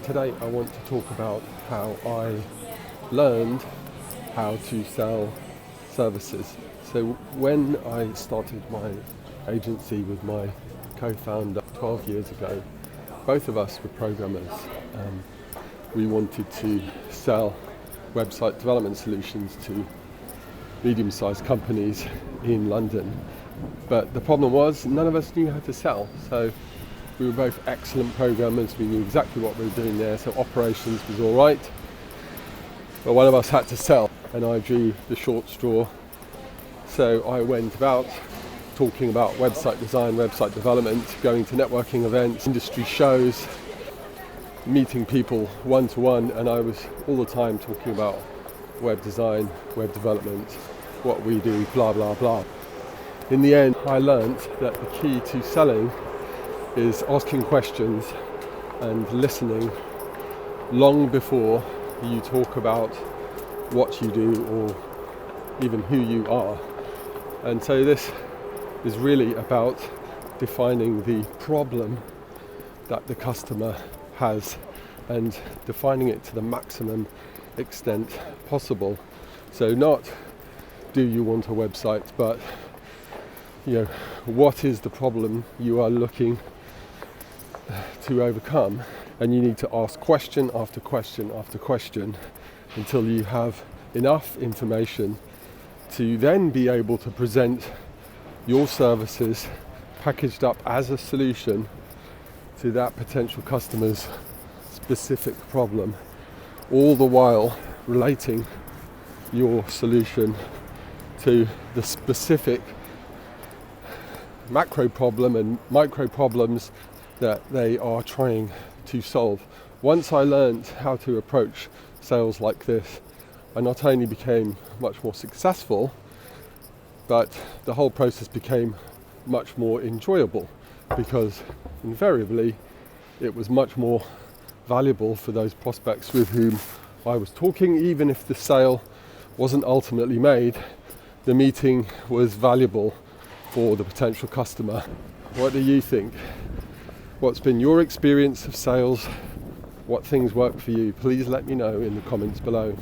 today I want to talk about how I learned how to sell services. So when I started my agency with my co-founder 12 years ago, both of us were programmers. We wanted to sell website development solutions to medium-sized companies in London. But the problem was none of us knew how to sell. So we were both excellent programmers. We knew exactly what we were doing there. So operations was all right. But one of us had to sell, and I drew the short straw. So I went about talking about website design, website development, going to networking events, industry shows, meeting people one-to-one, and I was all the time talking about web design, web development, what we do, blah, blah, blah. In the end, I learned that the key to selling is asking questions and listening long before you talk about what you do or even who you are. And so this is really about defining the problem that the customer has and defining it to the maximum extent possible. So not do you want a website, but what is the problem you are looking to overcome? And you need to ask question after question after question until you have enough information to then be able to present your services packaged up as a solution to that potential customer's specific problem, all the while relating your solution to the specific macro problem and micro problems that they are trying to solve. Once I learned how to approach sales like this, I not only became much more successful, but the whole process became much more enjoyable, because invariably it was much more valuable for those prospects with whom I was talking. Even if the sale wasn't ultimately made, the meeting was valuable for the potential customer. What do you think? What's been your experience of sales? What things work for you? Please let me know in the comments below.